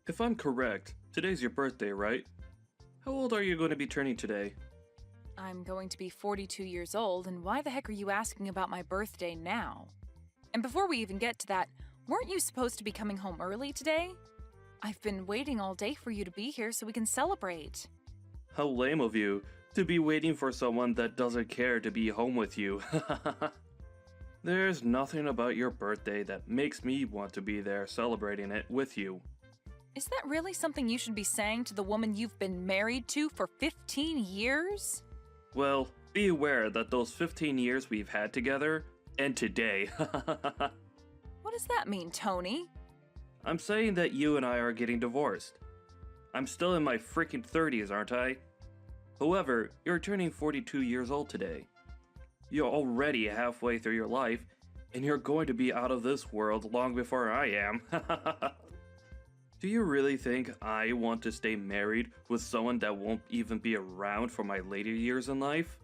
If I'm correct, today's your birthday, right? How old are you going to be turning today? I'm going to be 42 years old, and why the heck are you asking about my birthday now? And before we even get to that, weren't you supposed to be coming home early today? I've been waiting all day for you to be here so we can celebrate. How lame of you to be waiting for someone that doesn't care to be home with you. There's nothing about your birthday that makes me want to be there celebrating it with you. Is that really something you should be saying to the woman you've been married to for 15 years? Well, be aware that those 15 years we've had together end today. What does that mean, Tony? I'm saying that you and I are getting divorced. I'm still in my freaking 30s, aren't I? However, you're turning 42 years old today. You're already halfway through your life, and you're going to be out of this world long before I am. Do you really think I want to stay married with someone that won't even be around for my later years in life?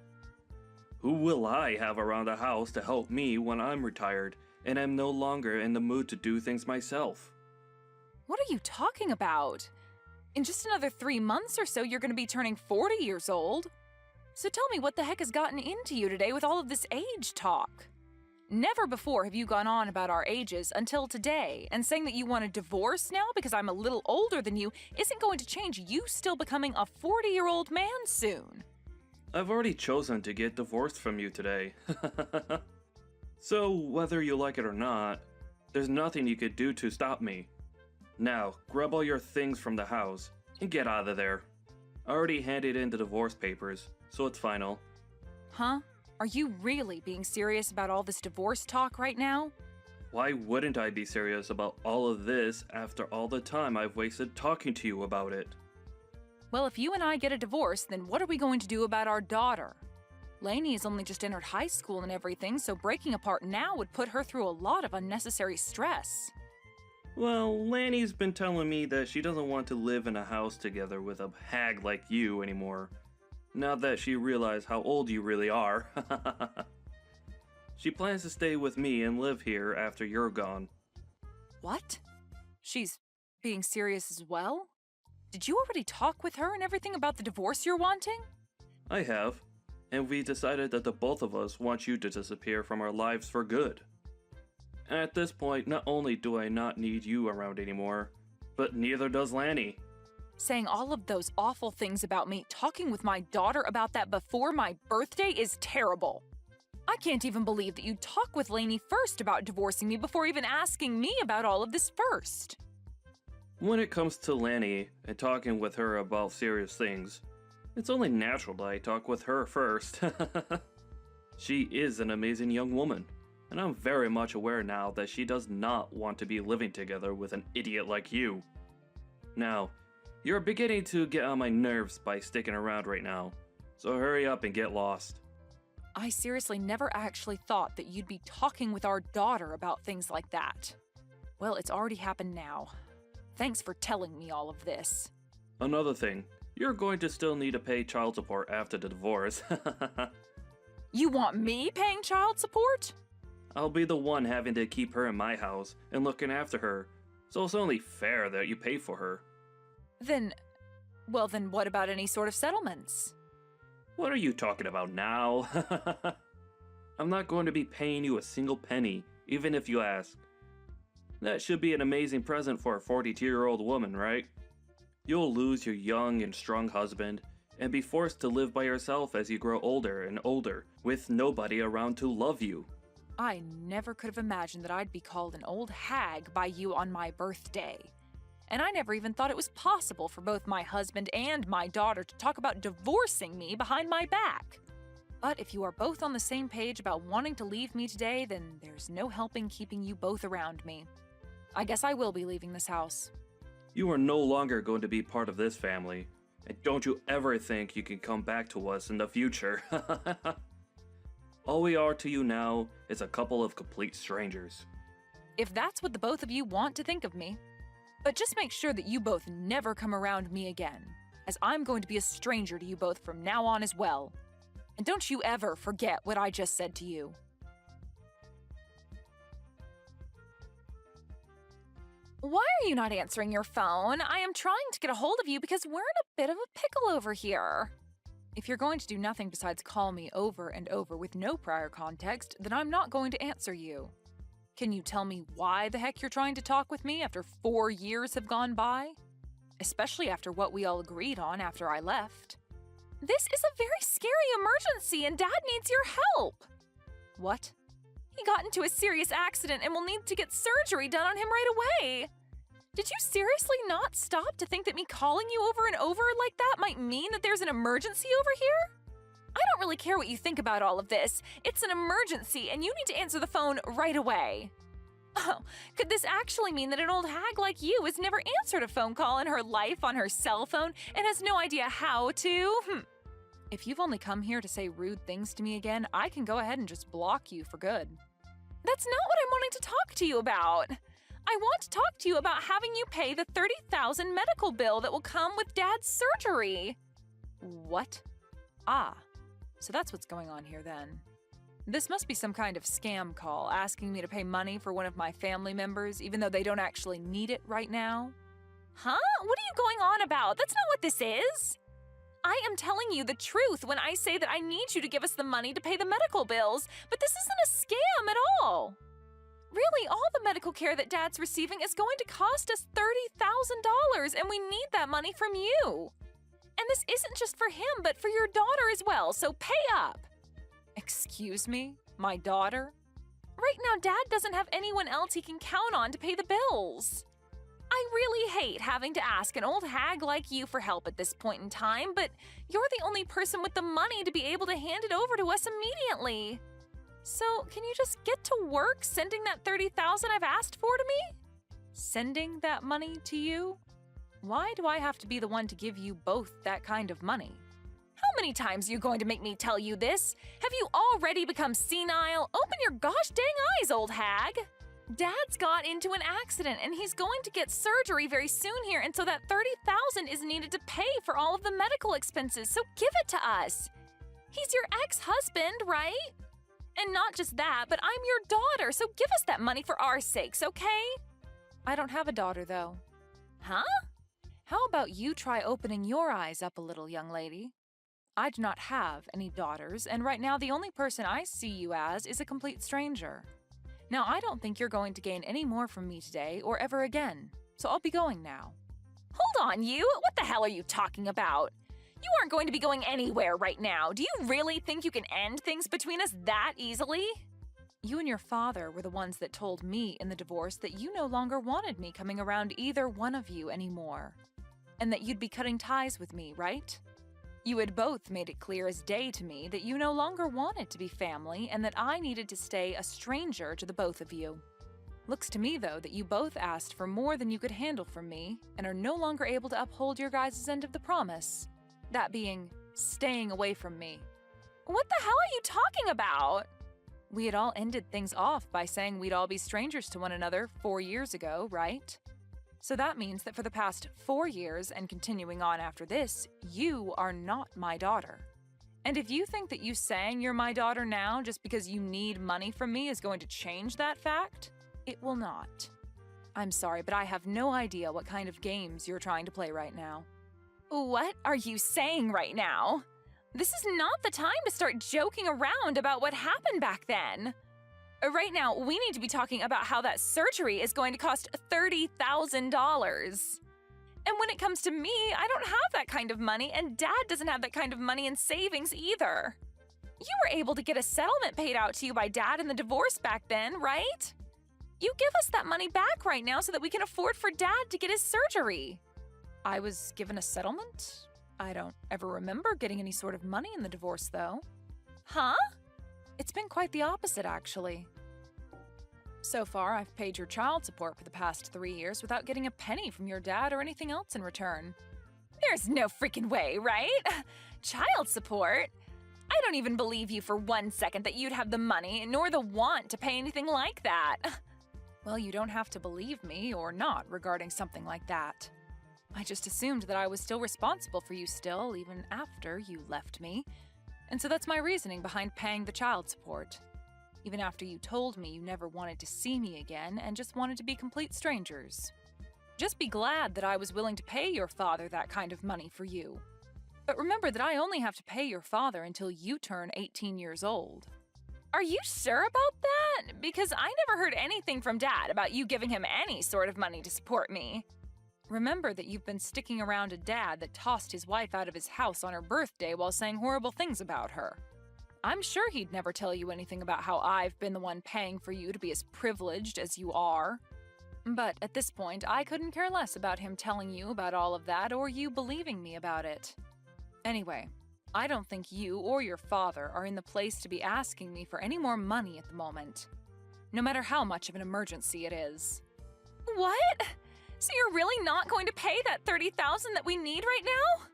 Who will I have around the house to help me when I'm retired and I'm no longer in the mood to do things myself? What are you talking about? In just another 3 months or so, you're going to be turning 40 years old. So tell me, what the heck has gotten into you today with all of this age talk? Never before have you gone on about our ages until today, and saying that you want a divorce now because I'm a little older than you isn't going to change you still becoming a 40-year-old man soon. I've already chosen to get divorced from you today. So, whether you like it or not, there's nothing you could do to stop me. Now, grab all your things from the house and get out of there. I already handed in the divorce papers, so it's final. Huh? Are you really being serious about all this divorce talk right now? Why wouldn't I be serious about all of this after all the time I've wasted talking to you about it? Well, if you and I get a divorce, then what are we going to do about our daughter? Lainey has only just entered high school and everything, so breaking apart now would put her through a lot of unnecessary stress. Well, Lanny's been telling me that she doesn't want to live in a house together with a hag like you anymore. Now that she realized how old you really are. She plans to stay with me and live here after you're gone. What? She's being serious as well? Did you already talk with her and everything about the divorce you're wanting? I have, and we decided that the both of us want you to disappear from our lives for good. At this point, not only do I not need you around anymore, but neither does Lanny. Saying all of those awful things about me, talking with my daughter about that before my birthday is terrible. I can't even believe that you'd talk with Lainey first about divorcing me before even asking me about all of this first. When it comes to Lanny and talking with her about serious things, it's only natural that I talk with her first. She is an amazing young woman, and I'm very much aware now that she does not want to be living together with an idiot like you. Now, you're beginning to get on my nerves by sticking around right now, so hurry up and get lost. I seriously never actually thought that you'd be talking with our daughter about things like that. Well, it's already happened now. Thanks for telling me all of this. Another thing, you're going to still need to pay child support after the divorce. You want me paying child support? I'll be the one having to keep her in my house and looking after her, so it's only fair that you pay for her. Then what about any sort of settlements? What are you talking about now? I'm not going to be paying you a single penny, even if you ask. That should be an amazing present for a 42-year-old woman, right? You'll lose your young and strong husband, and be forced to live by yourself as you grow older and older, with nobody around to love you. I never could have imagined that I'd be called an old hag by you on my birthday. And I never even thought it was possible for both my husband and my daughter to talk about divorcing me behind my back. But if you are both on the same page about wanting to leave me today, then there's no helping keeping you both around me. I guess I will be leaving this house. You are no longer going to be part of this family, and don't you ever think you can come back to us in the future. All we are to you now is a couple of complete strangers. If that's what the both of you want to think of me. But just make sure that you both never come around me again, as I'm going to be a stranger to you both from now on as well. And don't you ever forget what I just said to you. Why are you not answering your phone? I am trying to get a hold of you because we're in a bit of a pickle over here. If you're going to do nothing besides call me over and over with no prior context, then I'm not going to answer you. Can you tell me why the heck you're trying to talk with me after 4 years have gone by? Especially after what we all agreed on after I left. This is a very scary emergency and Dad needs your help. What? He got into a serious accident and will need to get surgery done on him right away. Did you seriously not stop to think that me calling you over and over like that might mean that there's an emergency over here? I don't really care what you think about all of this. It's an emergency and you need to answer the phone right away. Oh, could this actually mean that an old hag like you has never answered a phone call in her life on her cell phone and has no idea how to? If you've only come here to say rude things to me again, I can go ahead and just block you for good. That's not what I'm wanting to talk to you about. I want to talk to you about having you pay the $30,000 medical bill that will come with Dad's surgery. What? Ah, so that's what's going on here then. This must be some kind of scam call asking me to pay money for one of my family members even though they don't actually need it right now. Huh? What are you going on about? That's not what this is. I am telling you the truth when I say that I need you to give us the money to pay the medical bills, but this isn't a scam at all. Really, all the medical care that Dad's receiving is going to cost us $30,000, and we need that money from you. And this isn't just for him, but for your daughter as well, so pay up. Excuse me? My daughter? Right now, Dad doesn't have anyone else he can count on to pay the bills. I really hate having to ask an old hag like you for help at this point in time, but you're the only person with the money to be able to hand it over to us immediately. So, can you just get to work sending that $30,000 I've asked for to me? Sending that money to you? Why do I have to be the one to give you both that kind of money? How many times are you going to make me tell you this? Have you already become senile? Open your gosh dang eyes, old hag! Dad's got into an accident and he's going to get surgery very soon here, and so that $30,000 is needed to pay for all of the medical expenses, so give it to us. He's your ex-husband, right? And not just that, but I'm your daughter, so give us that money for our sakes, okay? I don't have a daughter, though. Huh? How about you try opening your eyes up a little, young lady? I do not have any daughters, and right now the only person I see you as is a complete stranger. Now, I don't think you're going to gain any more from me today or ever again, so I'll be going now. Hold on, you! What the hell are you talking about? You aren't going to be going anywhere right now. Do you really think you can end things between us that easily? You and your father were the ones that told me in the divorce that you no longer wanted me coming around either one of you anymore, and that you'd be cutting ties with me, right? You had both made it clear as day to me that you no longer wanted to be family and that I needed to stay a stranger to the both of you. Looks to me, though, that you both asked for more than you could handle from me and are no longer able to uphold your guys' end of the promise. That being, staying away from me. What the hell are you talking about? We had all ended things off by saying we'd all be strangers to one another 4 years ago, right? So that means that for the past 4 years and continuing on after this, you are not my daughter. And if you think that you saying you're my daughter now just because you need money from me is going to change that fact, it will not. I'm sorry, but I have no idea what kind of games you're trying to play right now. What are you saying right now? This is not the time to start joking around about what happened back then. Right now, we need to be talking about how that surgery is going to cost $30,000. And when it comes to me, I don't have that kind of money, and Dad doesn't have that kind of money in savings either. You were able to get a settlement paid out to you by Dad in the divorce back then, right? You give us that money back right now so that we can afford for Dad to get his surgery. I was given a settlement? I don't ever remember getting any sort of money in the divorce, though. Huh? It's been quite the opposite, actually. So far, I've paid your child support for the past 3 years without getting a penny from your dad or anything else in return. There's no freaking way, right? Child support? I don't even believe you for 1 second that you'd have the money nor the want to pay anything like that. Well, you don't have to believe me or not regarding something like that. I just assumed that I was still responsible for you still, even after you left me. And so that's my reasoning behind paying the child support. Even after you told me you never wanted to see me again and just wanted to be complete strangers. Just be glad that I was willing to pay your father that kind of money for you. But remember that I only have to pay your father until you turn 18 years old. Are you sure about that? Because I never heard anything from Dad about you giving him any sort of money to support me. Remember that you've been sticking around a dad that tossed his wife out of his house on her birthday while saying horrible things about her. I'm sure he'd never tell you anything about how I've been the one paying for you to be as privileged as you are. But at this point, I couldn't care less about him telling you about all of that or you believing me about it. Anyway, I don't think you or your father are in the place to be asking me for any more money at the moment, no matter how much of an emergency it is. What? So you're really not going to pay that $30,000 that we need right now?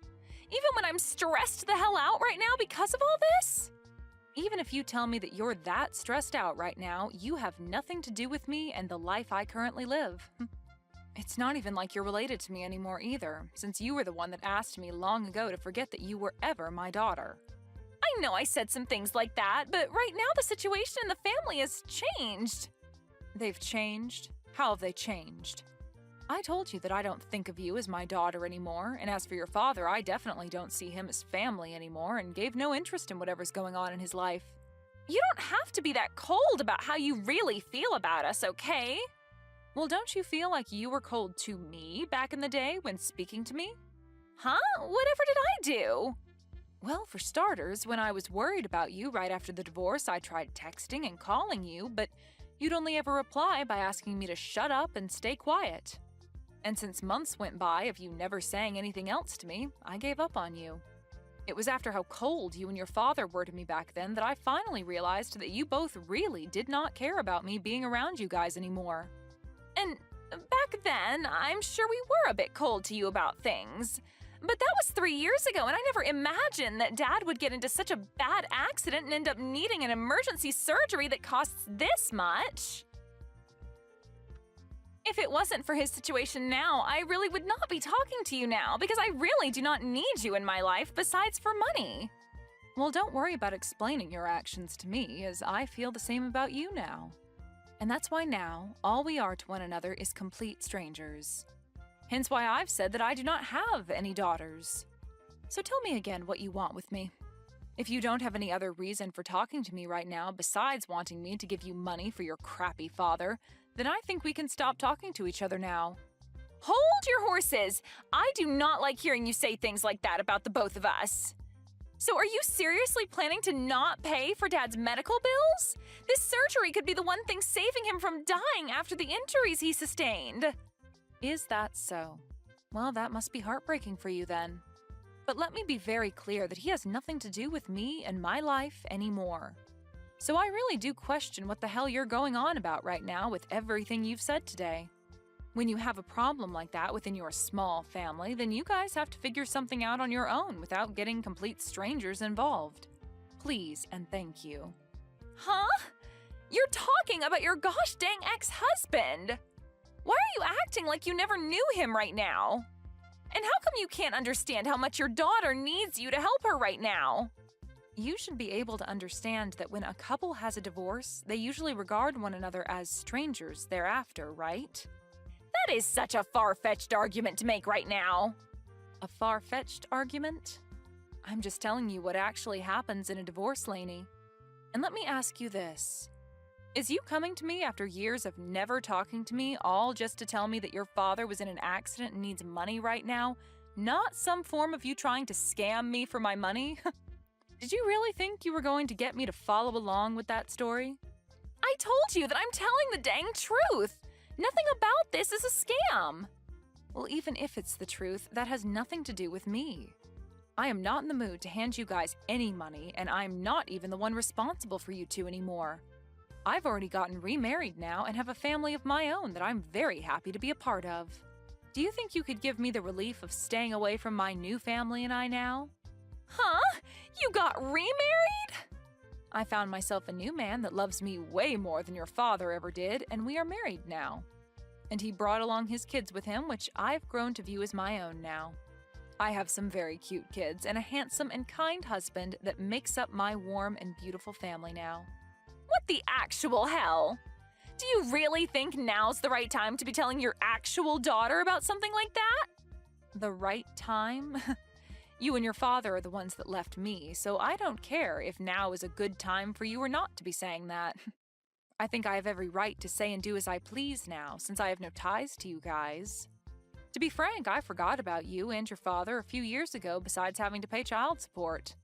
Even when I'm stressed the hell out right now because of all this? Even if you tell me that you're that stressed out right now, you have nothing to do with me and the life I currently live. It's not even like you're related to me anymore either, since you were the one that asked me long ago to forget that you were ever my daughter. I know I said some things like that, but right now the situation in the family has changed. They've changed? How have they changed? I told you that I don't think of you as my daughter anymore, and as for your father, I definitely don't see him as family anymore and gave no interest in whatever's going on in his life. You don't have to be that cold about how you really feel about us, okay? Well, don't you feel like you were cold to me back in the day when speaking to me? Huh? Whatever did I do? Well, for starters, when I was worried about you right after the divorce, I tried texting and calling you, but you'd only ever reply by asking me to shut up and stay quiet. And since months went by of you never saying anything else to me, I gave up on you. It was after how cold you and your father were to me back then that I finally realized that you both really did not care about me being around you guys anymore. And back then, I'm sure we were a bit cold to you about things. But that was 3 years ago, and I never imagined that Dad would get into such a bad accident and end up needing an emergency surgery that costs this much. If it wasn't for his situation now, I really would not be talking to you now because I really do not need you in my life besides for money. Well, don't worry about explaining your actions to me, as I feel the same about you now. And that's why now, all we are to one another is complete strangers. Hence why I've said that I do not have any daughters. So tell me again what you want with me. If you don't have any other reason for talking to me right now besides wanting me to give you money for your crappy father, then I think we can stop talking to each other now. Hold your horses! I do not like hearing you say things like that about the both of us. So are you seriously planning to not pay for Dad's medical bills? This surgery could be the one thing saving him from dying after the injuries he sustained. Is that so? Well, that must be heartbreaking for you then. But let me be very clear that he has nothing to do with me and my life anymore. So I really do question what the hell you're going on about right now with everything you've said today. When you have a problem like that within your small family, then you guys have to figure something out on your own without getting complete strangers involved. Please and thank you. Huh? You're talking about your gosh dang ex-husband! Why are you acting like you never knew him right now? And how come you can't understand how much your daughter needs you to help her right now? You should be able to understand that when a couple has a divorce, they usually regard one another as strangers thereafter, right? That is such a far-fetched argument to make right now. A far-fetched argument? I'm just telling you what actually happens in a divorce, Lainey. And let me ask you this. Is you coming to me after years of never talking to me, all just to tell me that your father was in an accident and needs money right now, not some form of you trying to scam me for my money? Did you really think you were going to get me to follow along with that story? I told you that I'm telling the dang truth. Nothing about this is a scam. Well, even if it's the truth, that has nothing to do with me. I am not in the mood to hand you guys any money, and I'm not even the one responsible for you two anymore. I've already gotten remarried now and have a family of my own that I'm very happy to be a part of. Do you think you could give me the relief of staying away from my new family and I now? Huh? You got remarried? I found myself a new man that loves me way more than your father ever did, and we are married now. And he brought along his kids with him, which I've grown to view as my own now. I have some very cute kids and a handsome and kind husband that makes up my warm and beautiful family now. What the actual hell? Do you really think now's the right time to be telling your actual daughter about something like that? The right time? You and your father are the ones that left me, so I don't care if now is a good time for you or not to be saying that. I think I have every right to say and do as I please now, since I have no ties to you guys. To be frank, I forgot about you and your father a few years ago besides having to pay child support.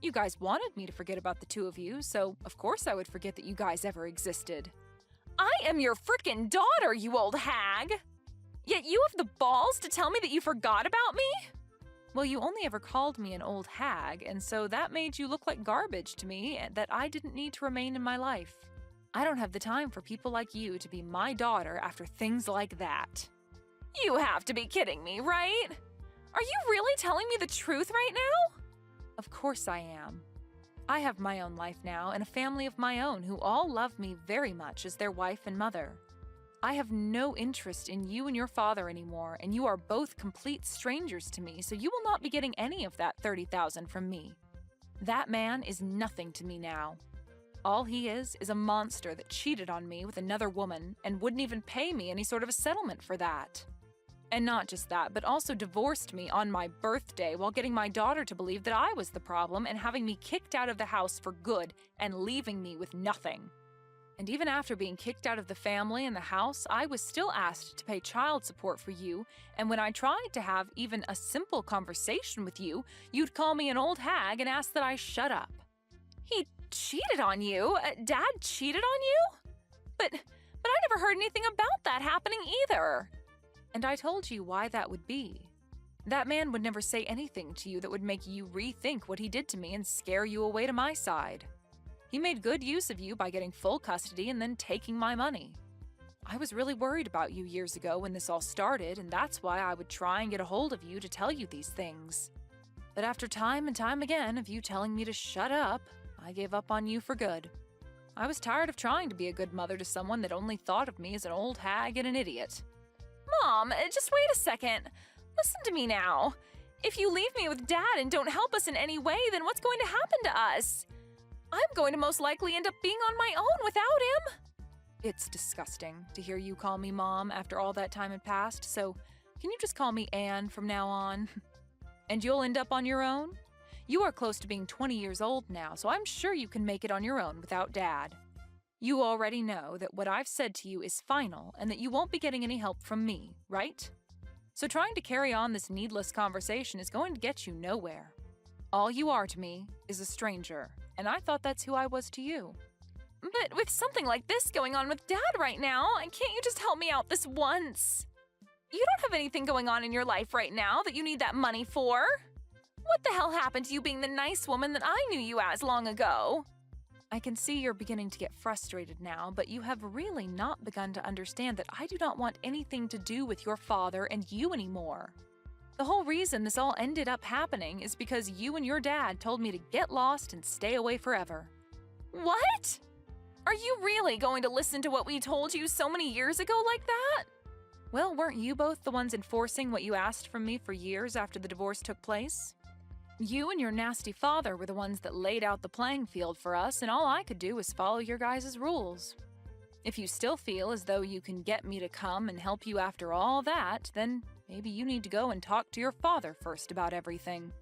You guys wanted me to forget about the two of you, so of course I would forget that you guys ever existed. I am your frickin' daughter, you old hag! Yet you have the balls to tell me that you forgot about me? Well, you only ever called me an old hag, and so that made you look like garbage to me that I didn't need to remain in my life. I don't have the time for people like you to be my daughter after things like that. You have to be kidding me, right? Are you really telling me the truth right now? Of course I am. I have my own life now and a family of my own who all love me very much as their wife and mother. I have no interest in you and your father anymore, and you are both complete strangers to me, so you will not be getting any of that $30,000 from me. That man is nothing to me now. All he is a monster that cheated on me with another woman and wouldn't even pay me any sort of a settlement for that. And not just that, but also divorced me on my birthday while getting my daughter to believe that I was the problem and having me kicked out of the house for good and leaving me with nothing. And even after being kicked out of the family and the house, I was still asked to pay child support for you, and when I tried to have even a simple conversation with you, you'd call me an old hag and ask that I shut up. He cheated on you? Dad cheated on you? But I never heard anything about that happening either. And I told you why that would be. That man would never say anything to you that would make you rethink what he did to me and scare you away to my side. He made good use of you by getting full custody and then taking my money. I was really worried about you years ago when this all started, and that's why I would try and get a hold of you to tell you these things. But after time and time again of you telling me to shut up, I gave up on you for good. I was tired of trying to be a good mother to someone that only thought of me as an old hag and an idiot. Mom, just wait a second. Listen to me now. If you leave me with Dad and don't help us in any way, then what's going to happen to us? I'm going to most likely end up being on my own without him. It's disgusting to hear you call me Mom after all that time had passed, so can you just call me Anne from now on? And you'll end up on your own? You are close to being 20 years old now, so I'm sure you can make it on your own without Dad. You already know that what I've said to you is final and that you won't be getting any help from me, right? So trying to carry on this needless conversation is going to get you nowhere. All you are to me is a stranger, and I thought that's who I was to you. But with something like this going on with Dad right now, can't you just help me out this once? You don't have anything going on in your life right now that you need that money for. What the hell happened to you being the nice woman that I knew you as long ago? I can see you're beginning to get frustrated now, but you have really not begun to understand that I do not want anything to do with your father and you anymore. The whole reason this all ended up happening is because you and your dad told me to get lost and stay away forever. What? Are you really going to listen to what we told you so many years ago like that? Well, weren't you both the ones enforcing what you asked from me for years after the divorce took place? You and your nasty father were the ones that laid out the playing field for us, and all I could do was follow your guys' rules. If you still feel as though you can get me to come and help you after all that, then maybe you need to go and talk to your father first about everything.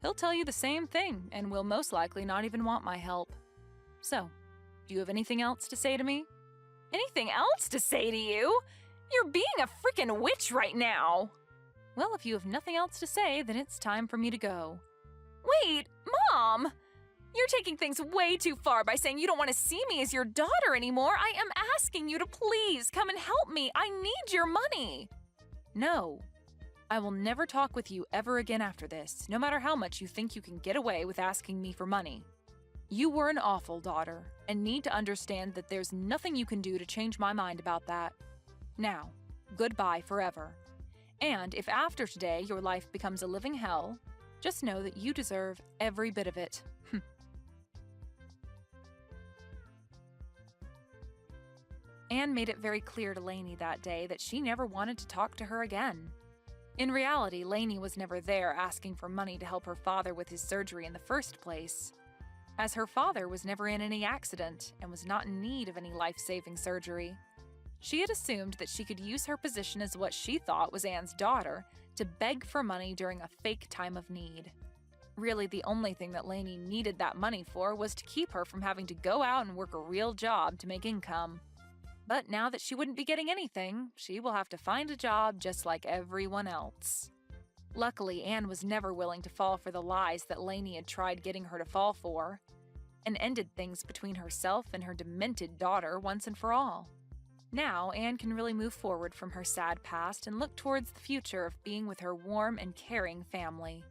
He'll tell you the same thing, and will most likely not even want my help. So, do you have anything else to say to me? Anything else to say to you? You're being a freaking witch right now! Well, if you have nothing else to say, then it's time for me to go. Wait, Mom! You're taking things way too far by saying you don't want to see me as your daughter anymore. I am asking you to please come and help me. I need your money. No. I will never talk with you ever again after this, no matter how much you think you can get away with asking me for money. You were an awful daughter, and need to understand that there's nothing you can do to change my mind about that. Now, goodbye forever. And if after today your life becomes a living hell, just know that you deserve every bit of it. Anne made it very clear to Lainey that day that she never wanted to talk to her again. In reality, Lainey was never there asking for money to help her father with his surgery in the first place. as her father was never in any accident and was not in need of any life-saving surgery. She had assumed that she could use her position as what she thought was Anne's daughter to beg for money during a fake time of need. Really, the only thing that Lainey needed that money for was to keep her from having to go out and work a real job to make income. But now that she wouldn't be getting anything, she will have to find a job just like everyone else. Luckily, Anne was never willing to fall for the lies that Lainey had tried getting her to fall for, and ended things between herself and her demented daughter once and for all. Now, Anne can really move forward from her sad past and look towards the future of being with her warm and caring family.